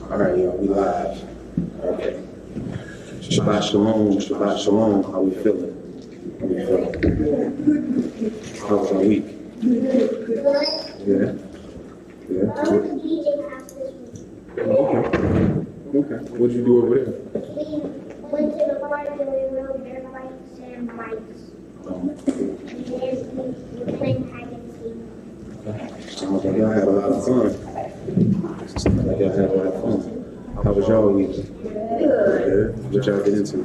All right, y'all, we live. Okay. Shabbat shalom, Shabbat shalom. How we feeling? How we feeling? How was our week? Yeah. Yeah. Okay. What'd you do over there? We went to the park and we rode dirt bikes and bikes. And then we were playing hide and seek. Sounds like y'all had a lot of fun. Sounds like y'all had a lot of fun. How was y'all week? Good. What y'all get into?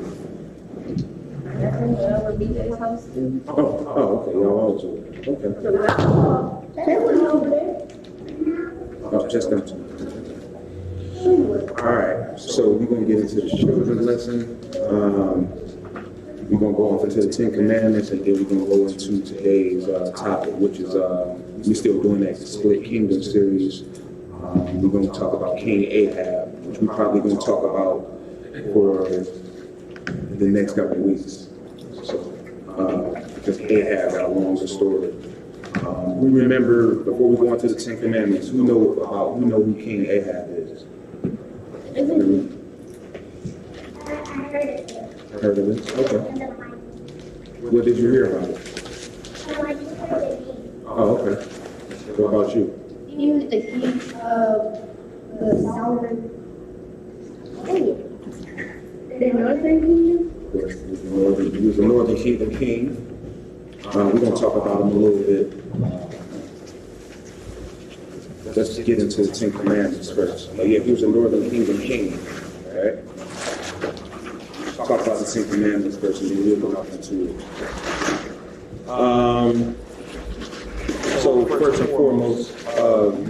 Oh, okay. Y'all always over there. Okay. Oh, just them two. All right. So we're gonna get into the children's lesson. We're gonna go off into the Ten Commandments, and then we're gonna go into today's topic, which is we're still doing that Split Kingdom series. We're going to talk about King Ahab, which we're probably going to talk about for the next couple of weeks. So, because Ahab got a longer story. We remember, before we go into the Ten Commandments, who know who King Ahab is? I heard it. Heard of it? Okay. What did you hear about it? I just heard it. Oh, okay. What about you? He was the king of the southern, the northern kingdom. He was the northern kingdom king. We're going to talk about him a little bit. Let's get into the Ten Commandments first. But yeah, he was the northern kingdom king. All right? Talk about the Ten Commandments first, and then we'll go off into it. So first and foremost,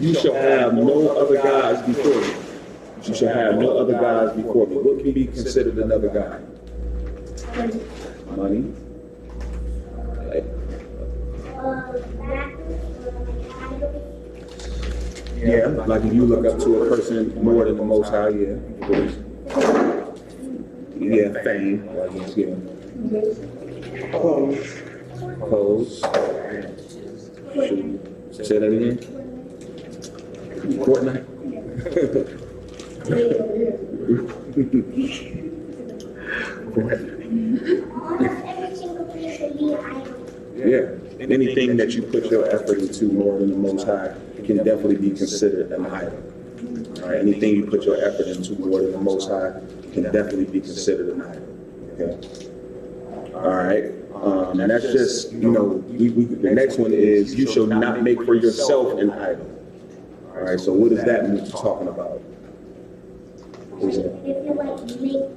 you shall have no other gods before me. You shall have no other gods before me. What can be considered another god? Money. Okay. Yeah, like if you look up to a person more than the Most High, yeah. Yeah, fame. I guess, yeah. Clothes. Say that again. Fortnite. Almost every single place can be an idol. Yeah. Anything that you put your effort into more than the Most High can definitely be considered an idol. All right. Anything you put your effort into more than the Most High can definitely be considered an idol. Okay. All right. And that's just, the next one is, you shall not make for yourself an idol. All right, so what does that mean talking about? If you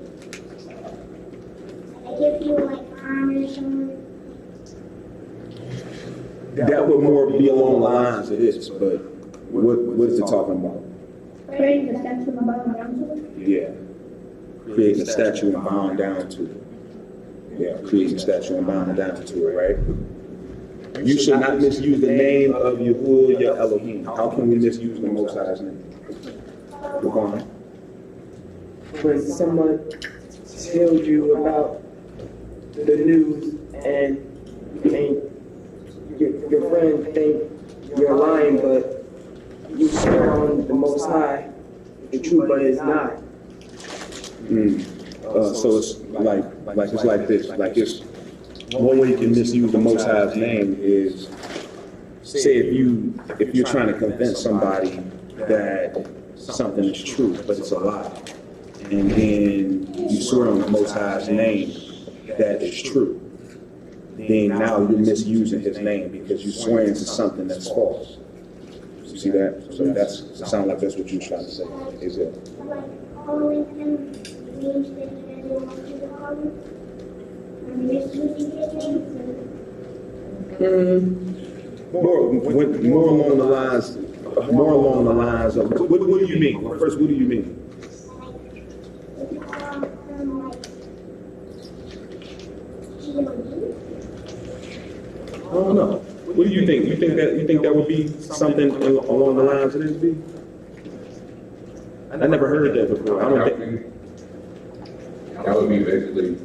if you honor someone. That would more be along the lines of this, but what is it talking about? Creating a statue and bowing down to it. Yeah, creating a statue and bowing down to it. Yeah, creating a statue and bowing down to it, right? You should not misuse the name of Yahuwah, your Elohim. How can we misuse the Most High's name? Go on. When someone tells you about the news and your friends think you're lying, but you swear on the Most High, the truth, but it's not. So it's like this. Like it's one way you can misuse the Most High's name is, say if you're trying to convince somebody that something is true, but it's a lie, and then you swear on the Most High's name that is true, then now you're misusing His name because you're swearing to something that's false. You see that? So it sounds like that's what you're trying to say. Is it? Like calling him names that he doesn't want you to call him. And misusing his name. More along the lines of what do you mean? Well, first, what do you mean? I don't know. What do you think? You think that would be something along the lines of this? Be? I never heard that before. I don't think that would be basically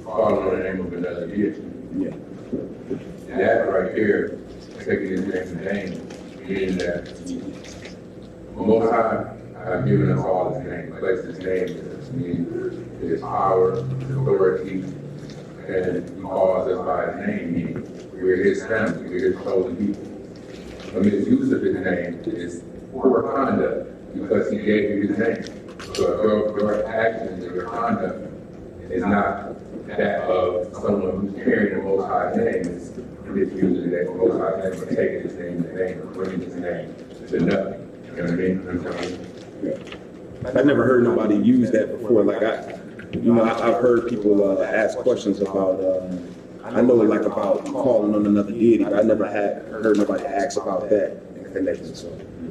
calling on the name of another deity. Yeah. That right here, taking his name in vain, meaning that Most High, I've given us all his name, placed his name in us, meaning his power, his authority, and he calls us by his name, meaning we're his family, we're his chosen people. A misuse of his name is poor conduct because he gave you his name. So if your actions and your conduct is not that of someone who's carrying the Most High's name, it's misusing that Most High's name or taking his name in vain or bringing his name to nothing. You know what I mean? I never heard nobody use that before. Like I've heard people ask questions about. I know like about calling on another deity, but I never heard nobody ask about that in connection. So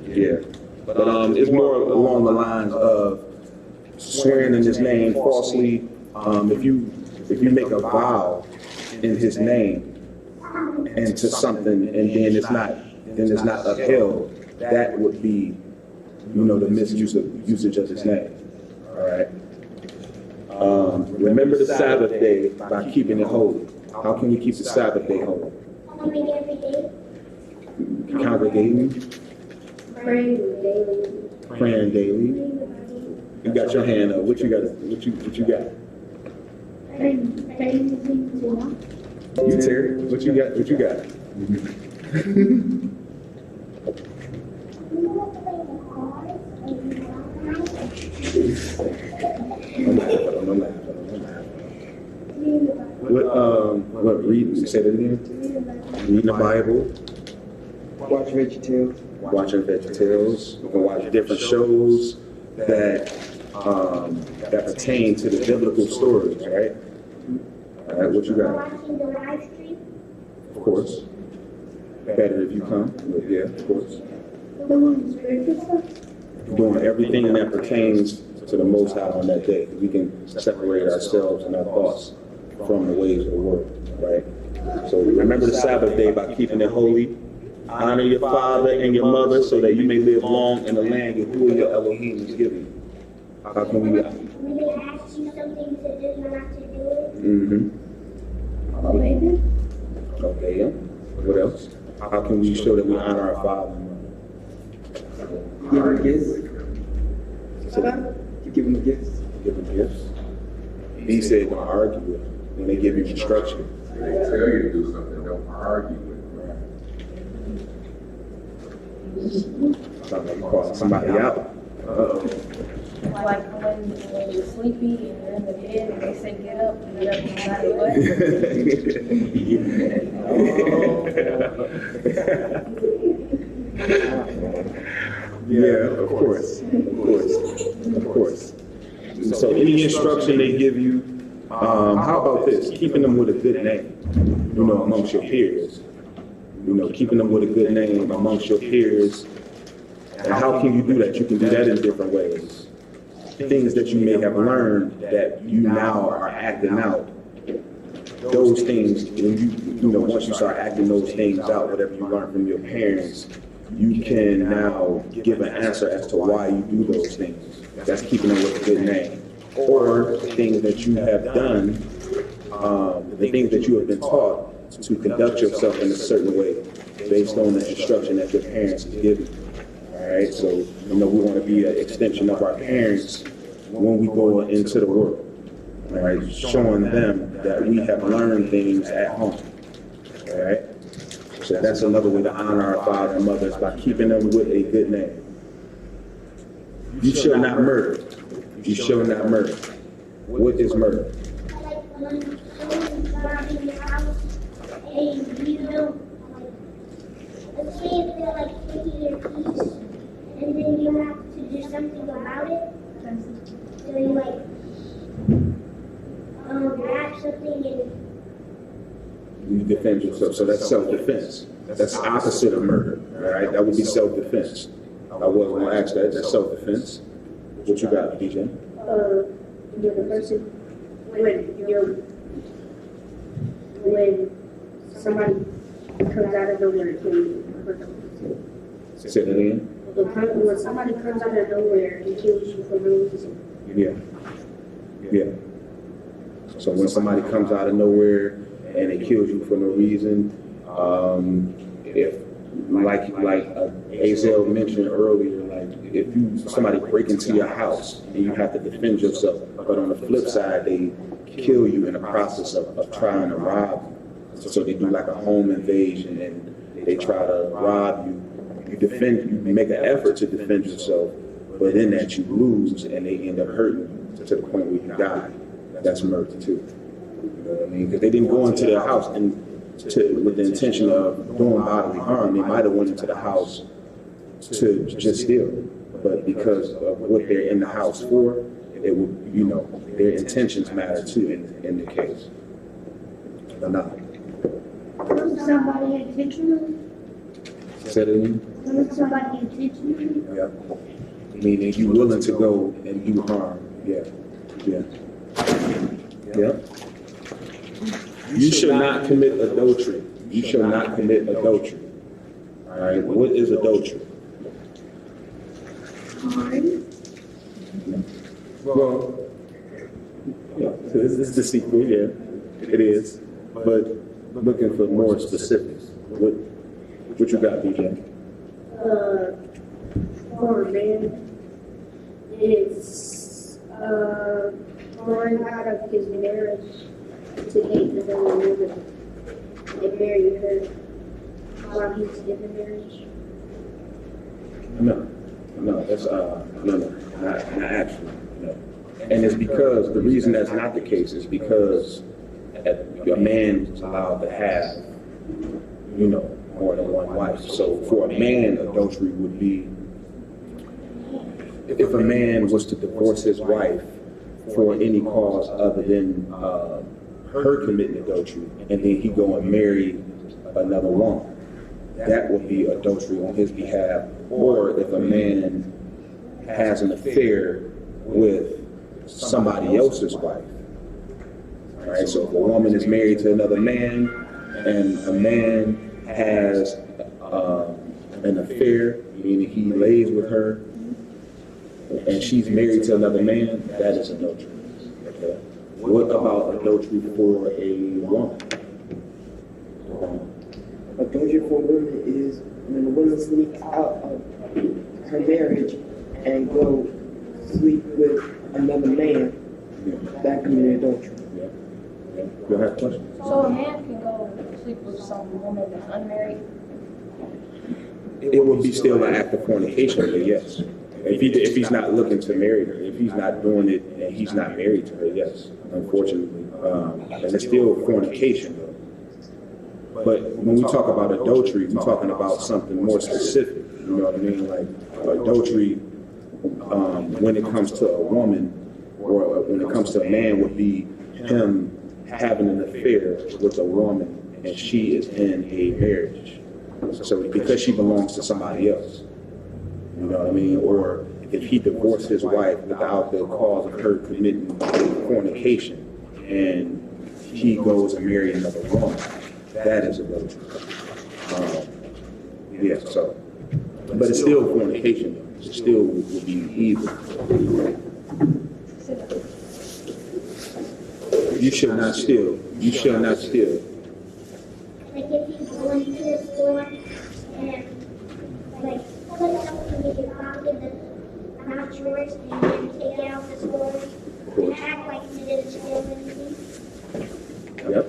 yeah, but it's more along the lines of swearing in his name falsely. If you make a vow in his name and to something, and then it's not upheld, that would be, the usage of his name. All right. Remember the Sabbath day by keeping it holy. How can we keep the Sabbath day holy? Coming every day. Congregating, praying daily. You got your hand up. What you got? What you got? You Terry. What you got? What you got? Don't laugh. What reading? Say that again. Reading the Bible. Watch VeggieTales. Watching VeggieTales. We can watch different shows that pertain to the biblical stories, right? All right, what you got? Watching the live stream. Of course. Better if you come, but yeah, of course. Doing everything that pertains to the Most High on that day. We can separate ourselves and our thoughts from the ways of the world, right? So remember the Sabbath day by keeping it holy. Honor your father and your mother so that you may live long in the land Yahuwah your Elohim is giving you. How can we? When they ask you something to do, you have to do it. Mm-hmm. Okay, yeah. What else? How can we show that we honor our father and mother? Give them gifts. You give them gifts. Give them gifts. He said don't argue with them when they give you instruction. When they tell you to do something, don't argue with them. Sounds like you calling somebody out. Like when you're sleepy and you're in the bed and they say get up no matter what. Yeah, of course. So any instruction they give you, how about this? Keeping them with a good name, amongst your peers. Keeping them with a good name amongst your peers. And how can you do that? You can do that in different ways. Things that you may have learned that you now are acting out. Those things, when once you start acting those things out, whatever you learned from your parents, you can now give an answer as to why you do those things. That's keeping them with a good name. Or things that you have done, the things that you have been taught to conduct yourself in a certain way based on the instruction that your parents have given you. All right, so we want to be an extension of our parents when we go into the world. All right, showing them that we have learned things at home. All right, so that's another way to honor our father and mothers by keeping them with a good name. You shall not murder. You shall not murder. What is murder? Like when someone's robbing your house and you don't, let's say if they're like taking your keys and then you have to do something about it. So you like grab something and You defend yourself. So that's self-defense. That's the opposite of murder. All right, that would be self-defense. I wasn't going to ask that. That's self-defense. What you got, DJ? You're the person when somebody comes out of nowhere and kills you. Say that again. When somebody comes out of nowhere and kills you for no reason. Yeah. So when somebody comes out of nowhere and it kills you for no reason, if like Azel mentioned earlier, like like if somebody break into your house and you have to defend yourself, but on the flip side, they kill you in the process of trying to rob you. So they do like a home invasion and they try to rob you. You make an effort to defend yourself, but in that you lose and they end up hurting you to the point where you die. That's murder too. You know what I mean? Because they didn't go into their house with the intention of doing bodily harm. They might have went into the house to just steal, but because of what they're in the house for, it would, you know, their intentions matter too in the case. But not. Somebody intentionally? Say that again? Somebody intentionally? Yeah. Meaning you willing to go and do harm. Yeah. Yeah. Yeah. You shall not commit adultery. You shall not commit adultery. All right. What is adultery? Well, yeah, this is the sequel, yeah, it is. But looking for more specifics. What you got, DJ? For a man, it's going out of his marriage to date another woman and marry her while he's in the marriage. No, that's not actually, no. And it's because the reason that's not the case is because a man is allowed to have, you know, more than one wife. So for a man, adultery would be if a man was to divorce his wife for any cause other than her committing adultery, and then he go and marry another woman. That would be adultery on his behalf. Or if a man has an affair with somebody else's wife. All right, so if a woman is married to another man and a man has an affair, meaning he lays with her, and she's married to another man, that is adultery. Okay? What about adultery for a woman? Adultery for women is when a woman sneaks out of her marriage and go sleep with another man. That committed adultery. Yeah. You have a question? So a man can go sleep with some woman that's unmarried? It would be still an act of fornication, but yes. If he's not looking to marry her, if he's not doing it and he's not married to her, yes, unfortunately. And it's still fornication, though. But when we talk about adultery, we're talking about something more specific. You know what I mean? Like adultery, when it comes to a woman or when it comes to a man, would be him having an affair with a woman and she is in a marriage. So because she belongs to somebody else. You know what I mean? Or if he divorced his wife without the cause of her committing fornication and he goes and marries another woman, that is adultery. Yeah, so. But it's still fornication. It still would be evil. You shall not steal. You shall not steal. Like if you go into the store and like put something in your pocket that's not yours and then take it out the store and act like you didn't steal anything. Yep.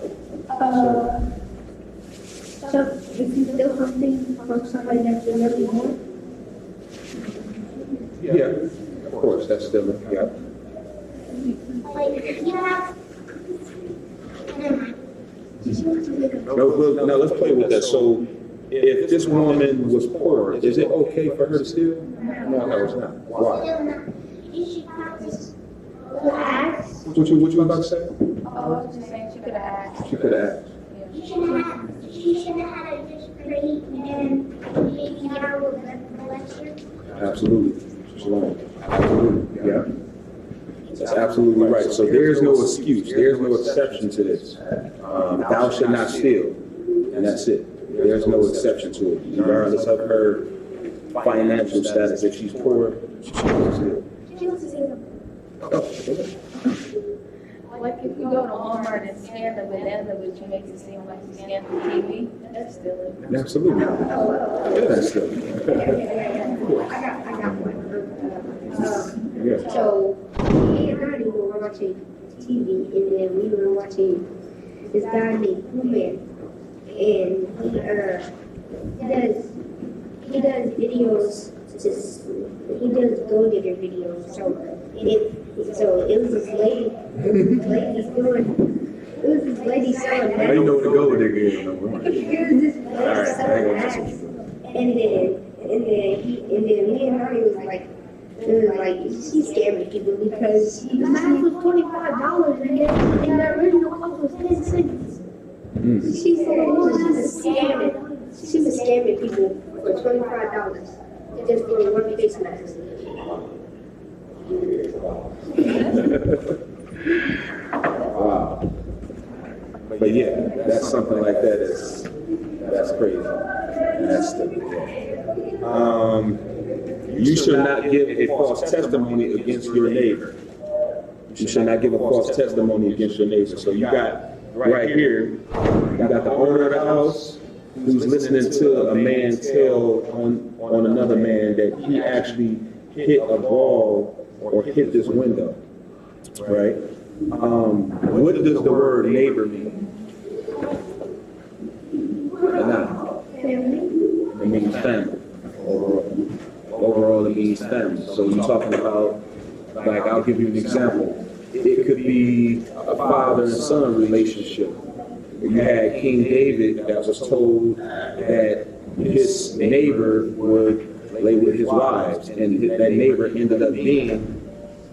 So if you steal something from somebody that you really want, Yeah, of course, that's still, yeah. Like if you have, never mind. No, let's play with that. So, if this woman was poor, is it okay for her to steal? No, it's not. Why? Still not. You should practice the acts. What you about to say? Oh, I was just saying she could have asked. She could have asked. She should have had a just great and maybe now with the lecture. Absolutely. Shalom. Absolutely. Yeah. That's absolutely right. So there's no excuse. There's no exception to this. Thou shalt not steal. And that's it. There's no exception to it. Regardless of her financial status, if she's poor, she shouldn't steal. She wants to say something. Like if you go to Walmart and scan the banana, but you make it seem like you scanned the TV, that's stealing. Absolutely. Yeah, that's stealing. I got one. Yeah. So me and Ronnie were watching TV, and then we were watching this guy named Kuman, and he does videos. He does go-getter videos. So it was this lady. It was this lady selling. Now you know what the goal digger is. It was this lady selling hats, and then me and Ronnie was like. It was like, she's scamming people because The mask was $25 and the original cost was 10 cents. she said she was scamming people for $25 just for one face mask. Wow. But yeah, that's something like that that's crazy. That's stupid. You should not give a false testimony against your neighbor. You should not give a false testimony against your neighbor. So you got right here, you got the owner of the house who's listening to a man tell on another man that he actually hit a ball or hit this window, right? What does the word neighbor mean? It means family. Overall, it means family. So you're talking about, like, I'll give you an example. It could be a father and son relationship. You had King David that was told that his neighbor would lay with his wives, and that neighbor ended up being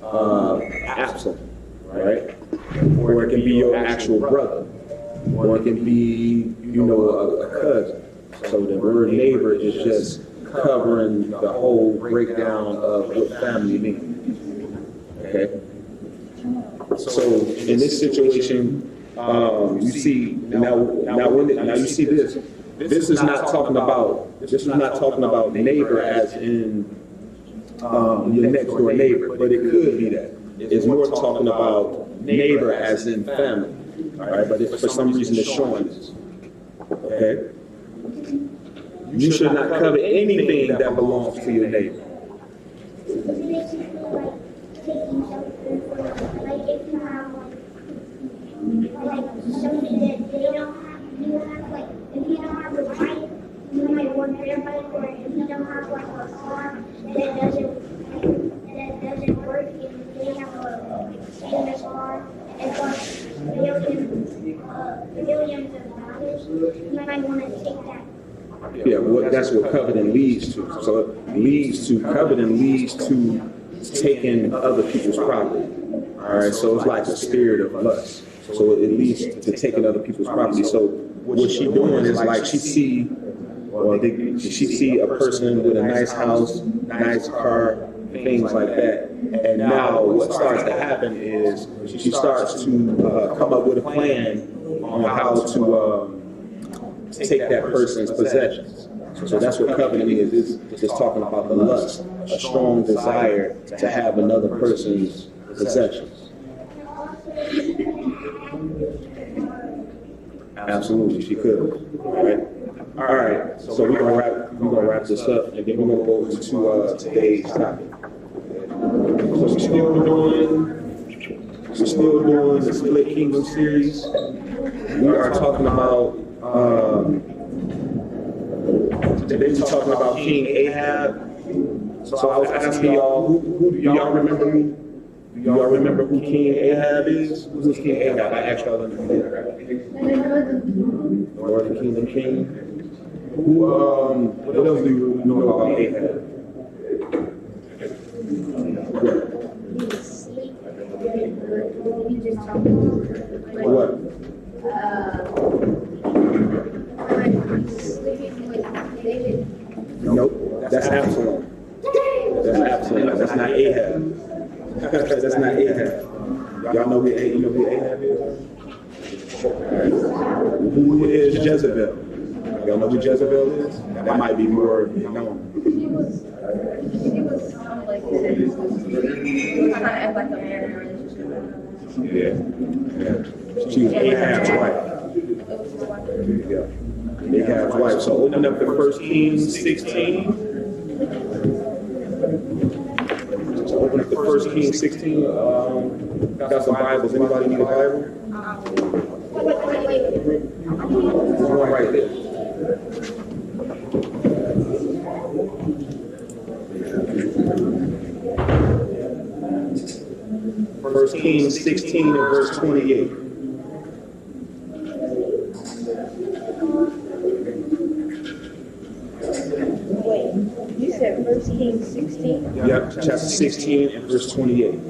Absalom, right? Or it can be your actual brother, or it can be, a cousin. So the word neighbor is just covering the whole breakdown of what family means. Okay? So in this situation, you see now you see this. This is not talking about neighbor as in your next door neighbor, but it could be that. It's more talking about neighbor as in family. All right, but for some reason it's showing this. Okay? You should not covet anything that belongs to your neighbor. It's basically like taking something from, like if you have like something that they don't have, you have like, if you don't have a bike, you might want their bike, or if you don't have like a car that doesn't work, and they have a famous car and costs billions of dollars, you might want to take that. Yeah, well, that's what coveting leads to. So coveting leads to taking other people's property. All right, so it's like a spirit of lust. So it leads to taking other people's property. So what she's doing is like she see a person with a nice house, nice car, things like that. And now what starts to happen is she starts to come up with a plan on how to take that person's possessions. So that's what coveting is. It's talking about the lust, a strong desire to have another person's possessions. Absolutely, she could. All right. So we're gonna wrap this up, and then we're gonna go into today's topic. So we're still doing the Split Kingdom series. We are talking about. Today we're talking about King Ahab. So I was asking y'all, who do y'all remember? Do y'all remember who King Ahab is? Who's King Ahab? I asked y'all in the Northern Kingdom King. What else do you know about Ahab? What? Nope, that's Absalom. That's Absalom. That's not Ahab. That's not Ahab. Y'all know who Ahab is? Who is Jezebel? Y'all know who Jezebel is? That might be more known. She was like, trying to act like a married relationship. Yeah. She was Ahab's wife. Yeah. Ahab's wife. So open up the 1 Kings 16. So open open up to 1 Kings 16. Got some Bibles. Anybody need a Bible? There's one right there. First Kings 16 and verse 28. Wait, you said 1 Kings 16? Yep, chapter 16 and verse 28.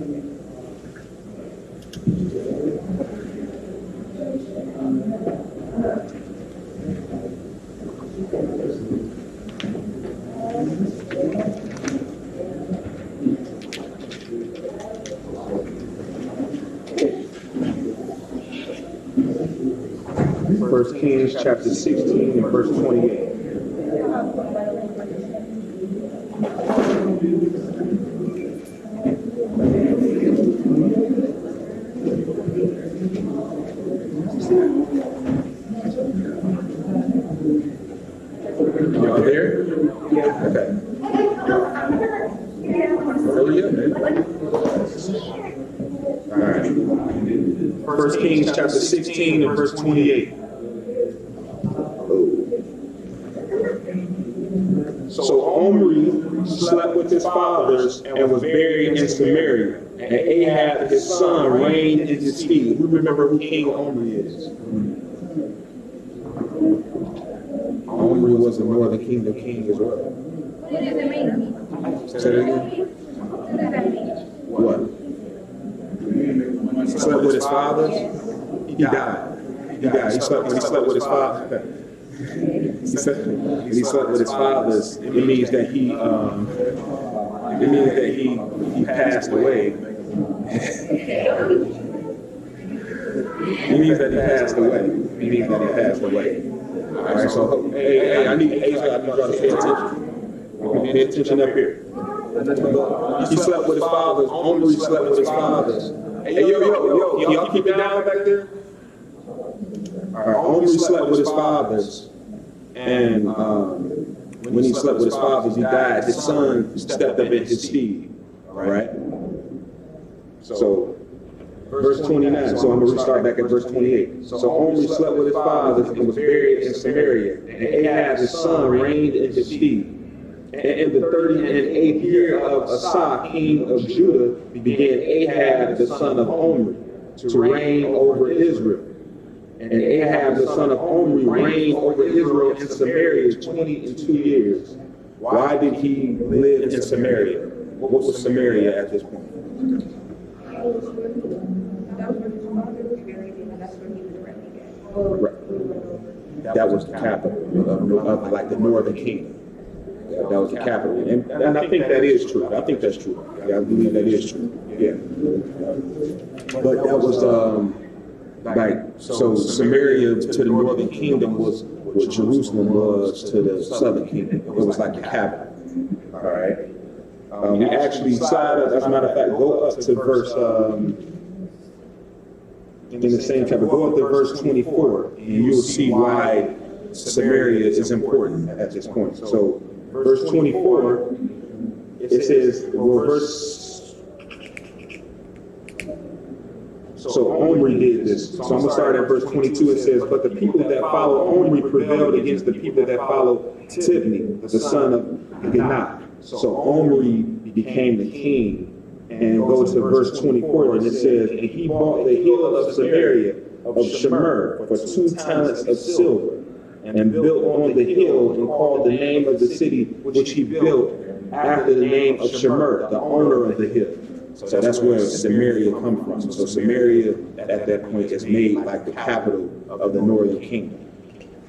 First Kings chapter 16 and verse 28. Y'all there? Yeah. Okay. Hurry up, man. All right. First Kings chapter 16 and verse 28. So Omri slept with his fathers and was buried in Samaria. And Ahab, his son, reigned in his stead. Who remember who King Omri is? Omri was the northern kingdom king as well. What does it mean? Say that again. What does that mean? What? He slept with his fathers. He died. He died. He slept with his father. He slept with his fathers. It means that he passed away. It means that he passed away. It means that he passed away. All right. So hey, I need y'all to pay attention. Pay attention up here. He slept with his fathers. Omri slept with his fathers. Hey, yo, y'all keep it down back there? All right, Omri slept with his fathers, and when he slept with his fathers, he died. His son stepped up in his stead, right? So, verse 29, so I'm going to restart back at verse 28. So Omri slept with his fathers and was buried in Samaria, and Ahab, his son, reigned in his stead. And in the 38th year of Asa, king of Judah, began Ahab, the son of Omri, to reign over Israel. And Ahab, the son of Omri, reigned over Israel in Samaria 22 years. Why did he live in Samaria? What was Samaria at this point? Right. That was the capital of like the northern kingdom. That was the capital. And I think that is true. I think that's true. Yeah, I believe that is true. Yeah. But that was so Samaria to the northern kingdom was what Jerusalem was to the southern kingdom. It was like the capital. All right. We actually side up, as a matter of fact, go up to verse in the same chapter, go up to verse 24, and you'll see why Samaria is important at this point. So verse 24, it says, so Omri did this. So I'm going to start at verse 22. It says, but the people that followed Omri prevailed against the people that followed Tibni, the son of Gannah. So Omri became the king. And go to verse 24, and it says, and he bought the hill of Samaria of Shemer for 2 talents of silver, and built on the hill and called the name of the city which he built after the name of Shemer, the owner of the hill. So that's where Samaria comes from. So Samaria at that point is made like the capital of the northern kingdom,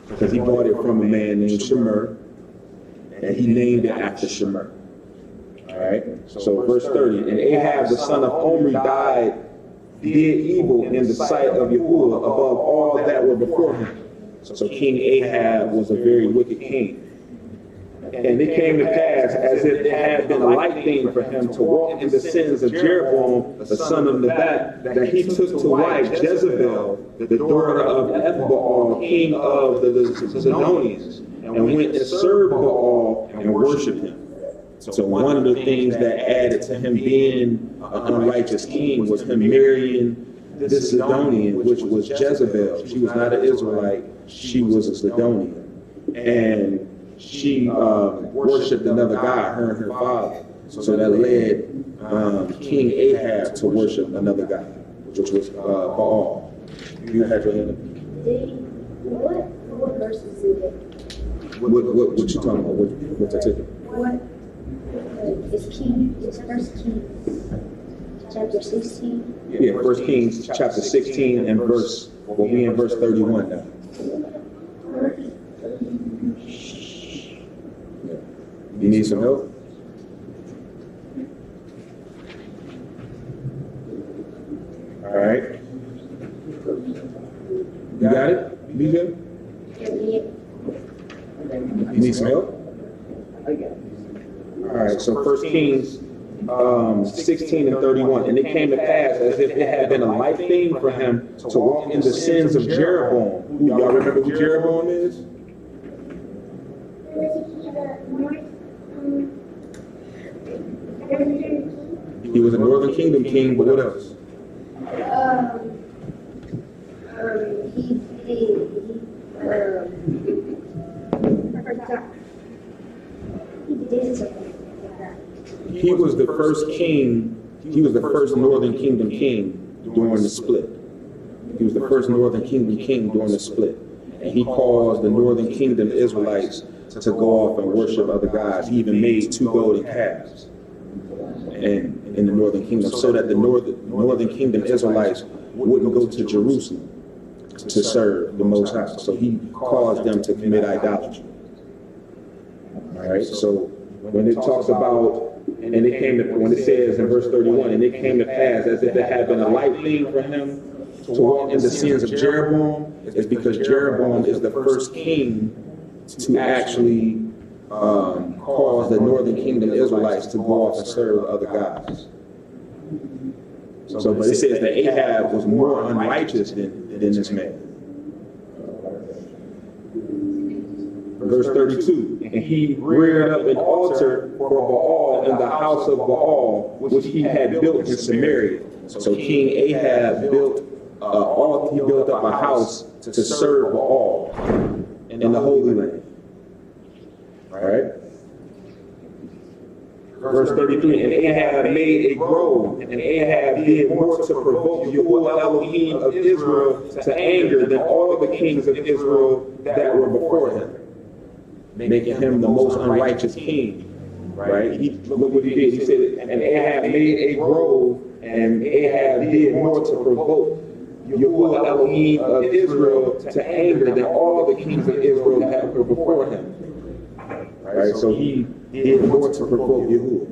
because he bought it from a man named Shemer, and he named it after Shemer. All right. So verse 30, and Ahab the son of Omri did evil in the sight of Yahuwah above all that were before him. So King Ahab was a very wicked king. And it came to pass, as if it had been a light thing for him to walk in the sins of Jeroboam, the son of Nebat, that he took to wife Jezebel, the daughter of Ethbaal, king of the Zidonians, and went and served Baal and worshipped him. So one of the things that added to him being an unrighteous king was him marrying this Sidonian, which was Jezebel. She was not an Israelite, she was a Sidonian. And she worshipped another god, her and her father. So that led King Ahab to worship another god, which was Baal. You had your hand up. What verse is it? What you talking about? What's that ticket? What? It's First Kings, chapter 16. Yeah, 1 Kings chapter 16 and verse, well, we in verse 31 now. You need some help? All right. You got it, BJ? You need some help? I got it. All right, so 1 Kings 16 and 31. And it came to pass as if it had been a light thing for him to walk in the sins of Jeroboam. Y'all remember who Jeroboam is? He was a northern kingdom king, but what else? He was the first king, he was the first northern kingdom king during the split. He was the first northern kingdom king during the split. And he caused the northern kingdom Israelites to go off and worship other gods. He even made 2 golden calves in the northern kingdom so that the northern kingdom Israelites wouldn't go to Jerusalem to serve the Most High. So he caused them to commit idolatry. All right, so when it talks about, and it came to, when it says in verse 31, and it came to pass as if it had been a light thing for him to walk in the sins of Jeroboam, it's because Jeroboam is the first king to actually cause the northern kingdom Israelites to go off and serve other gods. So, but it says that Ahab was more unrighteous than this man. Verse 32, and he reared up an altar for Baal in the house of Baal, which he had built in Samaria. So King Ahab built up a house to serve Baal in the Holy Land. All right. Verse 33, and Ahab made a grove, and Ahab did more to provoke Yahuwah Elohim of Israel to anger than all the kings of Israel that were before him, making him the most unrighteous king. Right? Look what he did. He said, and Ahab made a grove, and Ahab did more to provoke Yahuwah Elohim of Israel to anger than all the kings of Israel that were before him. Right? So he did more to provoke Yahuwah.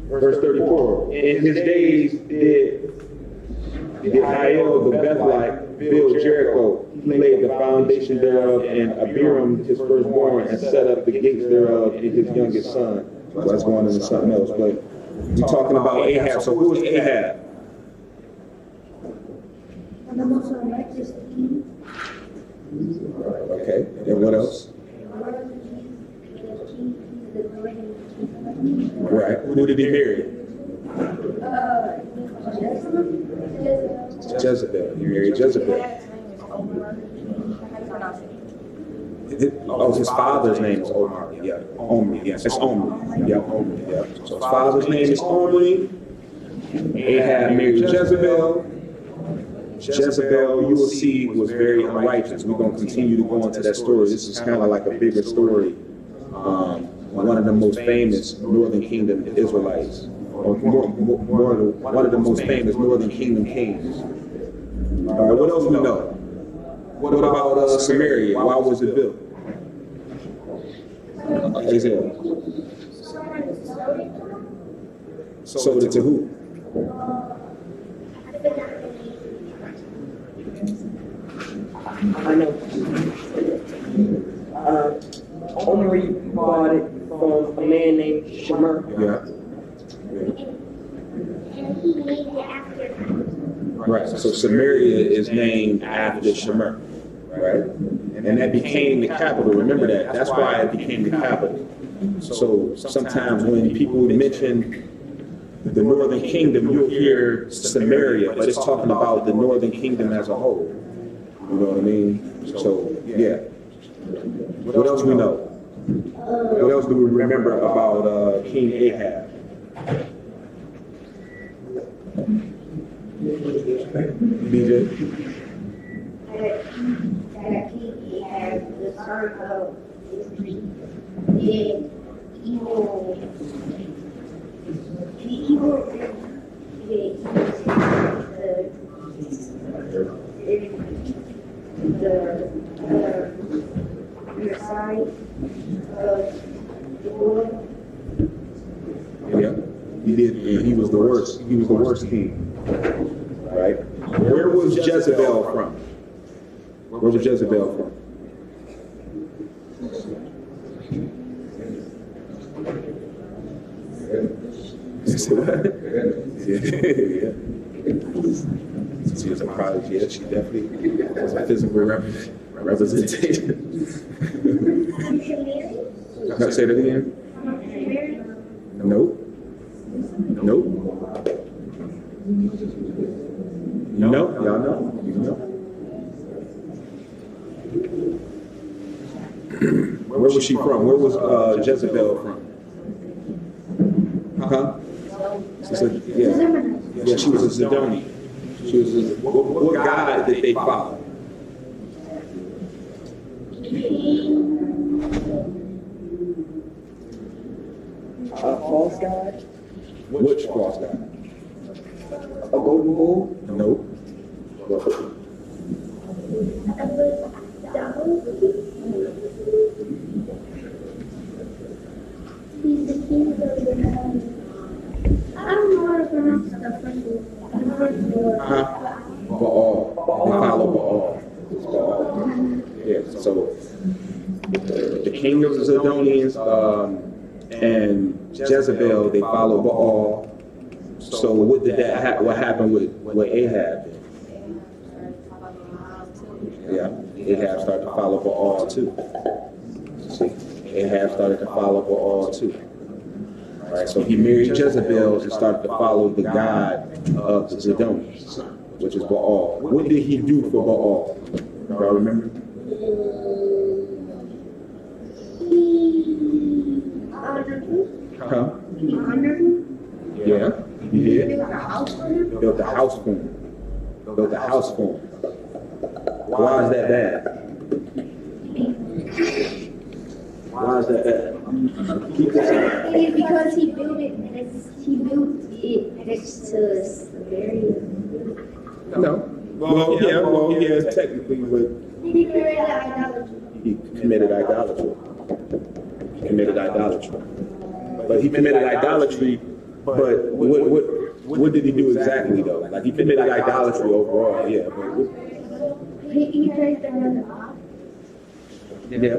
Verse 34, in his days did Hiel the Bethlite build Jericho. He laid the foundation thereof, and Abiram his firstborn, and set up the gates thereof in his youngest son. So that's going into something else. But we're talking about Ahab. So who is Ahab? The most unrighteous king. Okay, and what else? Right. Who did he marry? Jezebel. He married Jezebel. His father's name is Omri. Yeah, Omri. Yes, it's Omri. Yeah, Omri. Yeah. So his father's name is Omri. Ahab married Jezebel. Jezebel, you will see, was very unrighteous. We're going to continue to go into that story. This is kind of like a bigger story. One of the most famous Northern Kingdom Israelites, or one of the most famous Northern Kingdom kings. All right, what else we know? What about Samaria? Why was it built? Isaiah. Sold it to who? I know. Omri bought it from a man named Shemer. Yeah. And he named it after him. Right. So Samaria is named after Shemer. right? And that became the capital. Remember that. That's why it became the capital. So sometimes when people mention the northern kingdom, you'll hear Samaria, but it's talking about the northern kingdom as a whole. You know what I mean? So, yeah. What else we know? What else do we remember about King Ahab? BJ? That King Ahab, the son of the evil, the side of the world. Yeah, he did. And he was the worst. He was the worst king, right? Where was Jezebel from? Where was Jezebel from? Yeah. She was a prodigy. Yeah, she definitely was a physical representation. Say that again. Nope. Nope. No, y'all know. You know. Where was she from? Where was Jezebel from? Huh? Yeah, she was a Zidonian. She was what god did they follow? A false god? Which false god? A golden bull? Nope. He's the king of the I don't know how to pronounce the first word. Baal. They follow Baal. It's Baal. Yeah, so the king of the Zidonians and Jezebel, they follow Baal. So what did what happened with Ahab? Yeah, Ahab started to follow Baal too. See, Ahab started to follow Baal too. Right, so he married Jezebel and started to follow the god of the Zidonians, which is Baal. What did he do for Baal? Y'all remember? Huh? Yeah, he did. Built a house for him. Built a house for him. Why is that bad? Why is that bad? Because he built it next to Samaria. No. Well, yeah, technically, but He committed idolatry. he committed idolatry. He committed idolatry. But he committed idolatry, but what did he do exactly though? Like he committed idolatry overall, yeah. But He praised the Lord. yeah.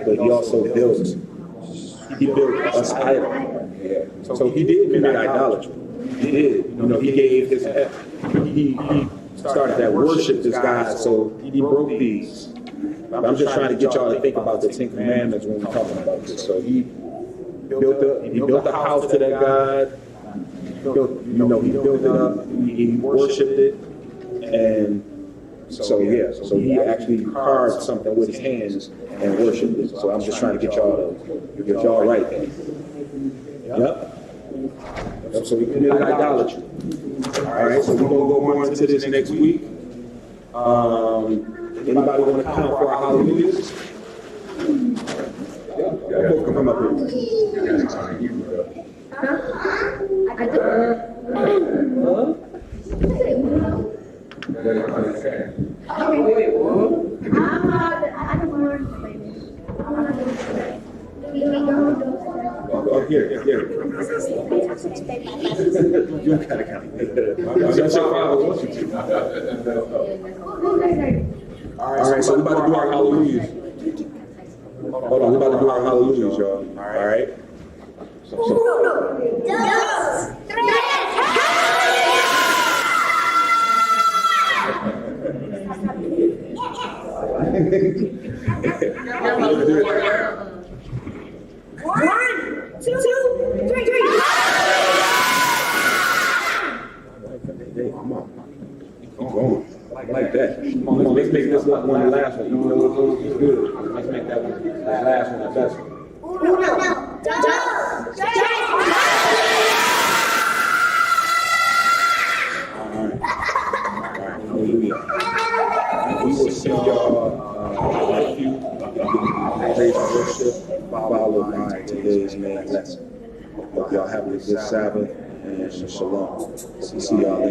But he also built us idol. Yeah. So he did commit idolatry. He did. You know, he gave his he started that worship this God, so he broke these. I'm just trying to get y'all to think about the Ten Commandments when we're talking about this. So he built a house to that God. He built it up. He worshipped it, and so he actually carved something with his hands and worshipped it. So I'm just trying to get y'all right there. Yep. So we committed idolatry. All right. So we're gonna go more into this next week. Anybody want to count for our hallelujahs? Yeah. Both can come up here. Oh, here. You gotta count. That's your father wants you to. All right, so we're about to do our hallelujahs. Hold on, we're about to do our hallelujahs, y'all. All right. So let's do it. 1, 2, 3. Hey, come on. Keep going. Like that. Come on, let's make this one the last one. Even though it's good. Let's make that one, that last one, the best one. Uno, dos, tres. Alright, hallelujah. We will see y'all in a few praise and worship, followed by today's main lesson. Hope y'all have a good Sabbath and shalom. See y'all later.